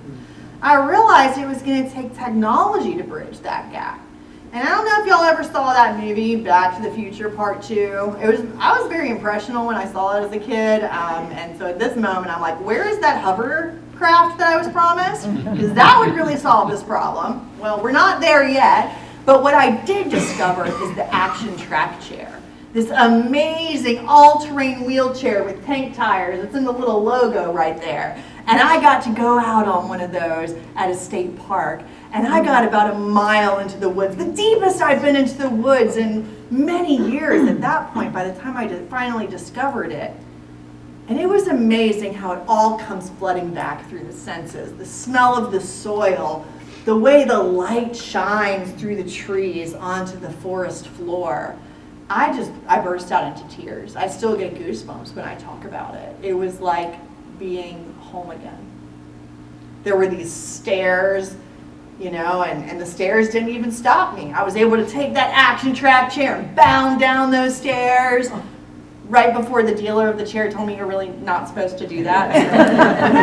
I realized it was going to take technology to bridge that gap. And I don't know if y'all ever saw that movie, Back to the Future Part 2. I was very impressionable when I saw it as a kid, and so at this moment I'm like, where is that hovercraft that I was promised? Because that would really solve this problem. Well, we're not there yet, but what I did discover is the action track chair. This amazing all-terrain wheelchair with tank tires. It's in the little logo right there. And I got to go out on one of those at a state park. And I got about a mile into the woods, the deepest I've been into the woods in many years at that point, by the time I finally discovered it. And it was amazing how it all comes flooding back through the senses. The smell of the soil, the way the light shines through the trees onto the forest floor. I burst out into tears. I still get goosebumps when I talk about it. It was like being home again. There were these stairs, you know, and the stairs didn't even stop me. I was able to take that action track chair and bound down those stairs. Right before the dealer of the chair told me you're really not supposed to do that.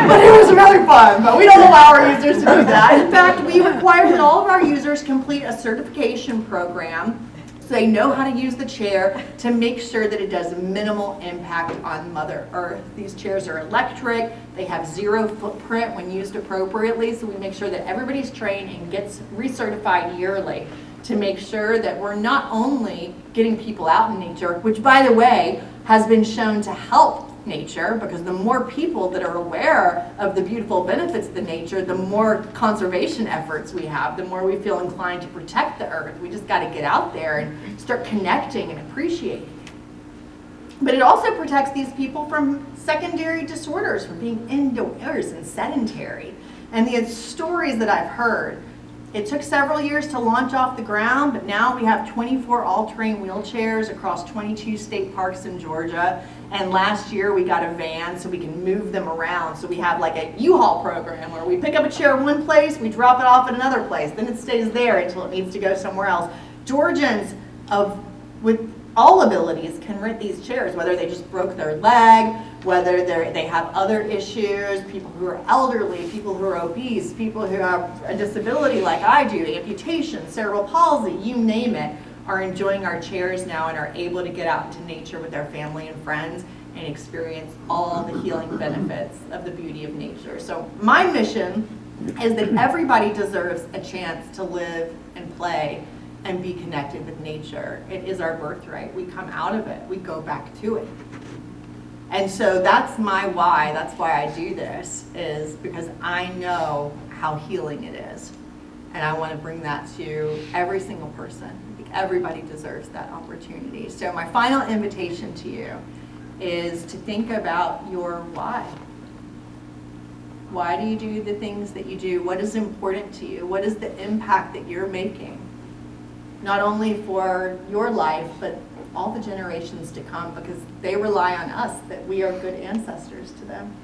But it was really fun, but we don't allow our users to do that. In fact, we require that all of our users complete a certification program they know how to use the chair to make sure that it does minimal impact on Mother Earth. These chairs are electric, they have zero footprint when used appropriately, so we make sure that everybody's trained and gets recertified yearly to make sure that we're not only getting people out in nature, which by the way has been shown to help nature, because the more people that are aware of the beautiful benefits of the nature, the more conservation efforts we have, the more we feel inclined to protect the earth. We just got to get out there and start connecting and appreciating. But it also protects these people from secondary disorders, from being indoors and sedentary. And the stories that I've heard, it took several years to launch off the ground, but now we have 24 all-terrain wheelchairs across 22 state parks in Georgia. And last year we got a van so we can move them around. So we have like a U-Haul program where we pick up a chair one place, we drop it off at another place, then it stays there until it needs to go somewhere else. Georgians with all abilities can rent these chairs, whether they just broke their leg, whether they have other issues, people who are elderly, people who are obese, people who have a disability like I do, amputation, cerebral palsy, you name it, are enjoying our chairs now and are able to get out into nature with their family and friends and experience all the healing benefits of the beauty of nature. So my mission is that everybody deserves a chance to live and play and be connected with nature. It is our birthright. We come out of it. We go back to it. And so that's my why. That's why I do this, is because I know how healing it is. And I want to bring that to every single person. Everybody deserves that opportunity. So my final invitation to you is to think about your why. Why do you do the things that you do? What is important to you? What is the impact that you're making? Not only for your life, but all the generations to come, because they rely on us, that we are good ancestors to them.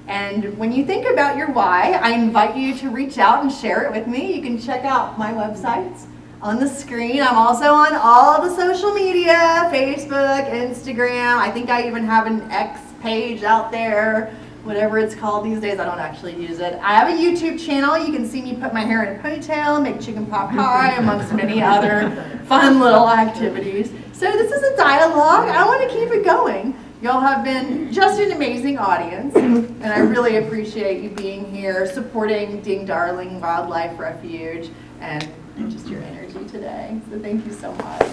And when you think about your why, I invite you to reach out and share it with me. You can check out my websites on the screen. I'm also on all the social media, Facebook, Instagram. I think I even have an X page out there, whatever it's called these days. I don't actually use it. I have a YouTube channel. You can see me put my hair in a ponytail, make chicken pot pie, amongst many other fun little activities. So this is a dialogue. I want to keep it going. Y'all have been just an amazing audience, and I really appreciate you being here, supporting Ding Darling Wildlife Refuge, and just your energy today. So thank you so much. And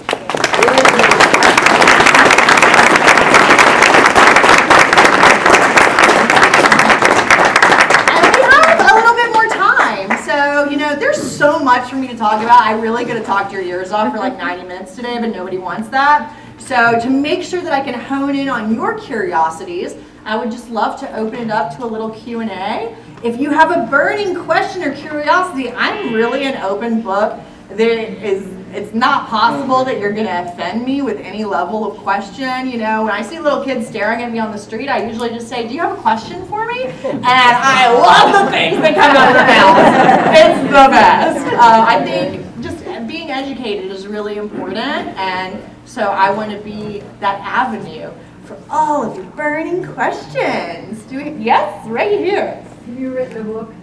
we have a little bit more time. So, there's so much for me to talk about. I really could have talked your ears off for like 90 minutes today, but nobody wants that. So to make sure that I can hone in on your curiosities, I would just love to open it up to a little Q&A. If you have a burning question or curiosity, I'm really an open book. It's not possible that you're going to offend me with any level of question. When I see little kids staring at me on the street, I usually just say, "Do you have a question for me?" And I love the things that come out of their mouths. It's the best. I think just being educated is really important, and so I want to be that avenue for all of your burning questions. Yes, right here. Have you written a book?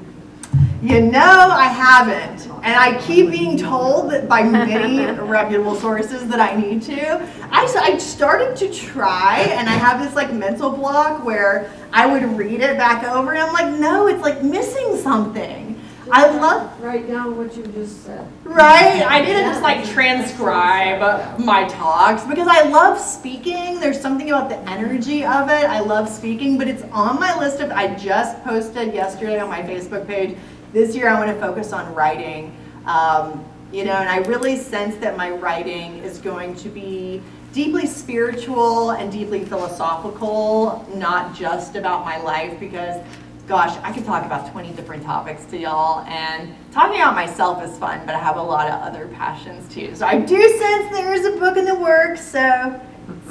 I haven't. And I keep being told that by many reputable sources that I need to. I started to try, and I have this mental block where I would read it back over, and I'm like, no, it's missing something. I love... Write down what you just said. Right? I didn't just transcribe my talks, because I love speaking. There's something about the energy of it. I love speaking, but it's on my list of... I just posted yesterday on my Facebook page. This year I want to focus on writing. And I really sense that my writing is going to be deeply spiritual and deeply philosophical, not just about my life, because gosh, I could talk about 20 different topics to y'all, and talking about myself is fun, but I have a lot of other passions too. So I do sense there is a book in the works, so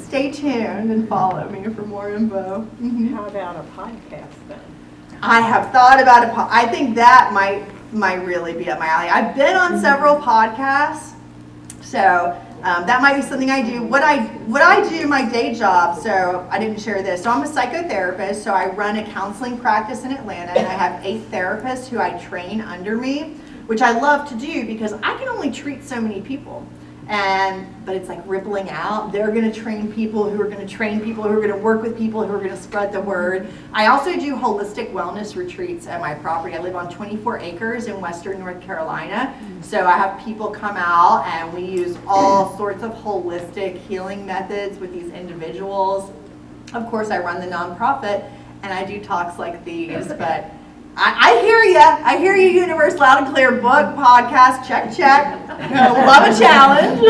stay tuned and follow me for more info. Mm-hmm. How about a podcast then? I have thought about it. I think that might really be up my alley. I've been on several podcasts, so that might be something I do. What I do, my day job, so I didn't share this. So I'm a psychotherapist, so I run a counseling practice in Atlanta, and I have 8 therapists who I train under me, which I love to do because I can only treat so many people. but it's like rippling out. They're going to train people who are going to train people who are going to work with people who are going to spread the word. I also do holistic wellness retreats at my property. I live on 24 acres in western North Carolina. So I have people come out and we use all sorts of holistic healing methods with these individuals. Of course, I run the nonprofit and I do talks like these, but I hear you. I hear you, Universe, loud and clear. Book, podcast, check, check. Love a challenge.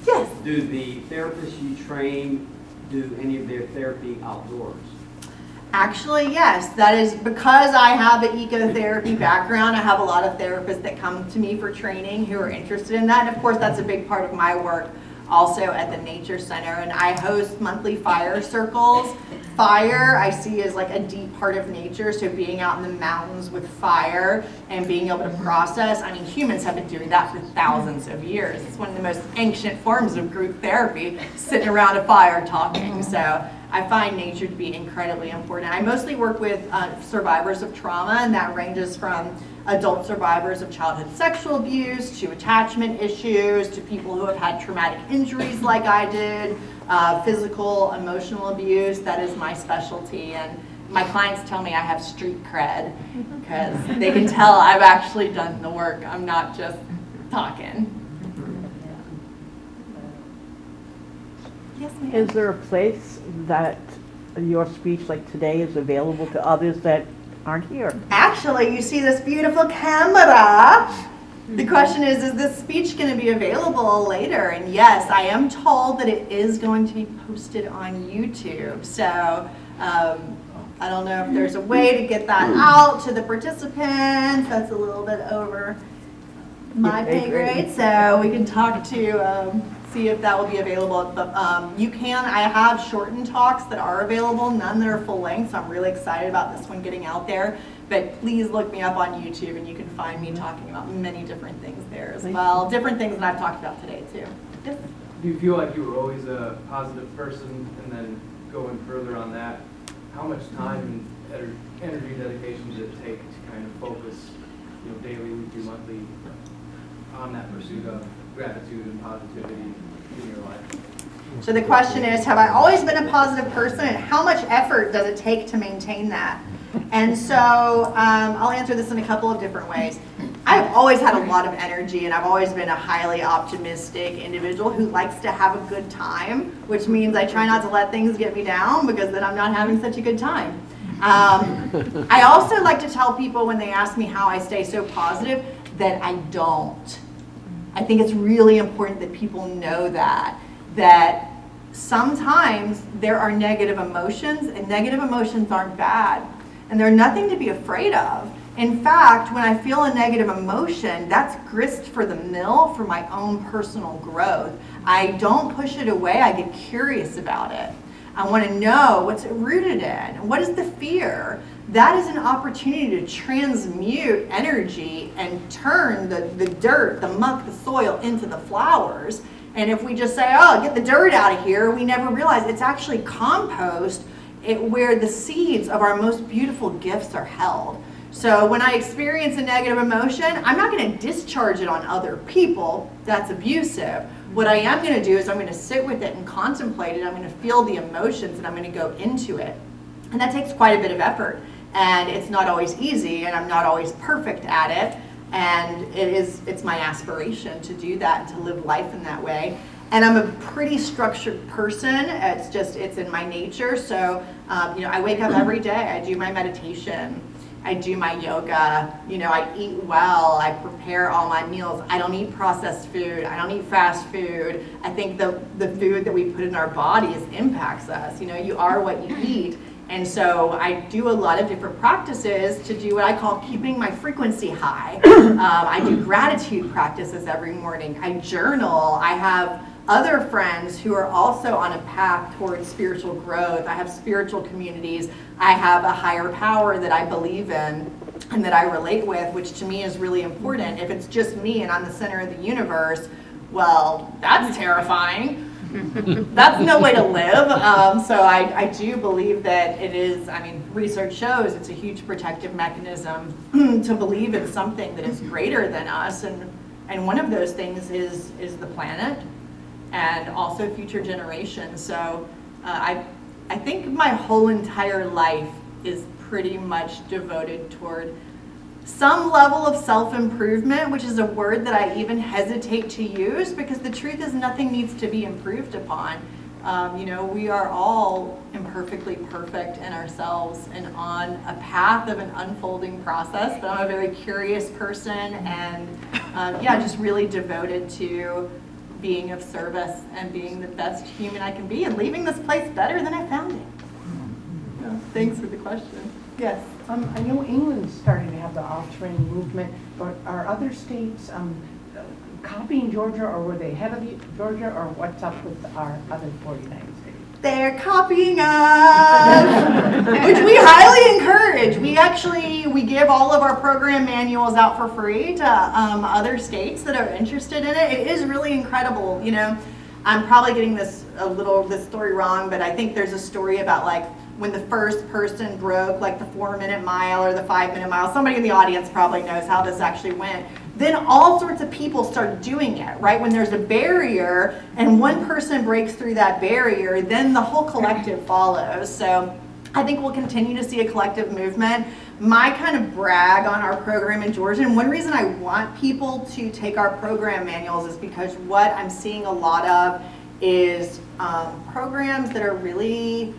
Yes. Do the therapists you train do any of their therapy outdoors? Actually, yes. That is because I have an ecotherapy background. I have a lot of therapists that come to me for training who are interested in that. And of course, that's a big part of my work also at the Nature Center. And I host monthly fire circles. Fire I see as like a deep part of nature, so being out in the mountains with fire and being able to process. I mean, humans have been doing that for thousands of years. It's one of the most ancient forms of group therapy, sitting around a fire talking. So I find nature to be incredibly important. I mostly work with survivors of trauma, and that ranges from adult survivors of childhood sexual abuse to attachment issues to people who have had traumatic injuries like I did, physical, emotional abuse. That is my specialty, and my clients tell me I have street cred because they can tell I've actually done the work. I'm not just talking. Yes, ma'am. Is there a place that your speech like today is available to others that aren't here? Actually, you see this beautiful camera. The question is this speech going to be available later? And yes, I am told that it is going to be posted on YouTube. So I don't know if there's a way to get that out to the participants. That's a little bit over my pay grade. So we can talk to see if that will be available. But you can. I have shortened talks that are available, none that are full length. So I'm really excited about this one getting out there. But please look me up on YouTube and you can find me talking about many different things there as well. Different things that I've talked about today too. Yes? Do you feel like you were always a positive person, and then going further on that, how much time and energy dedication did it take to kind of focus, daily, weekly, monthly on that pursuit of gratitude and positivity in your life? So the question is, have I always been a positive person, and how much effort does it take to maintain that? And so I'll answer this in a couple of different ways. I've always had a lot of energy, and I've always been a highly optimistic individual who likes to have a good time, which means I try not to let things get me down because then I'm not having such a good time. I also like to tell people when they ask me how I stay so positive that I don't. I think it's really important that people know that sometimes there are negative emotions, and negative emotions aren't bad. And they're nothing to be afraid of. In fact, when I feel a negative emotion, that's grist for the mill for my own personal growth. I don't push it away, I get curious about it. I want to know what's it rooted in. What is the fear? That is an opportunity to transmute energy and turn the dirt, the muck, the soil into the flowers. And if we just say, oh, get the dirt out of here, we never realize it's actually compost where the seeds of our most beautiful gifts are held. So when I experience a negative emotion, I'm not going to discharge it on other people. That's abusive. What I am going to do is I'm going to sit with it and contemplate it. I'm going to feel the emotions and I'm going to go into it. And that takes quite a bit of effort. And it's not always easy, and I'm not always perfect at it. And it's my aspiration to do that and to live life in that way. And I'm a pretty structured person. It's in my nature. So, I wake up every day. I do my meditation. I do my yoga. I eat well. I prepare all my meals. I don't eat processed food. I don't eat fast food. I think the food that we put in our bodies impacts us. You are what you eat. And so I do a lot of different practices to do what I call keeping my frequency high. I do gratitude practices every morning. I journal. I have other friends who are also on a path towards spiritual growth. I have spiritual communities. I have a higher power that I believe in and that I relate with, which to me is really important. If it's just me and I'm the center of the universe, well, that's terrifying. that's no way to live. So I do believe that it is, I mean, research shows it's a huge protective mechanism to believe in something that is greater than us. And one of those things is the planet and also future generations. So I think my whole entire life is pretty much devoted toward some level of self-improvement, which is a word that I even hesitate to use because the truth is nothing needs to be improved upon. We are all imperfectly perfect in ourselves and on a path of an unfolding process, but I'm a very curious person and just really devoted to being of service and being the best human I can be and leaving this place better than I found it. So, thanks for the question. Yes. I know England's starting to have the all-terrain movement, but are other states copying Georgia, or were they ahead of Georgia, or what's up with our other 49 states? They're copying us, which we highly encourage. We give all of our program manuals out for free to other states that are interested in it. It is really incredible. I'm probably getting this story wrong, but I think there's a story about like when the first person broke like the 4-minute mile or the 5-minute mile. Somebody in the audience probably knows how this actually went. Then all sorts of people start doing it, right? When there's a barrier and one person breaks through that barrier, then the whole collective follows. So I think we'll continue to see a collective movement. My kind of brag on our program in Georgia, and one reason I want people to take our program manuals is because what I'm seeing a lot of is programs that are really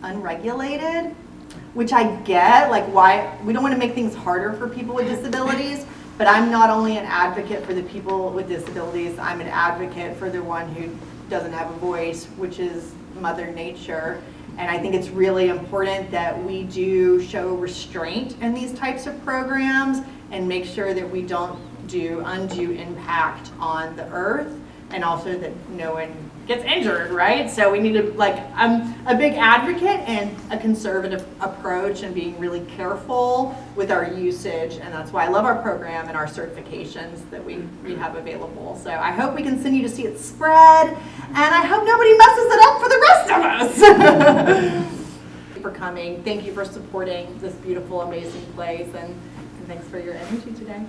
unregulated, which I get, like why we don't want to make things harder for people with disabilities, but I'm not only an advocate for the people with disabilities, I'm an advocate for the one who doesn't have a voice, which is Mother Nature. And I think it's really important that we do show restraint in these types of programs and make sure that we don't do undue impact on the earth, and also that no one gets injured, right? So we need to, I'm a big advocate and a conservative approach and being really careful with our usage, and that's why I love our program and our certifications that we have available. So I hope we continue to see it spread, and I hope nobody messes it up for the rest of us. Thank you for coming. Thank you for supporting this beautiful, amazing place, and thanks for your energy today.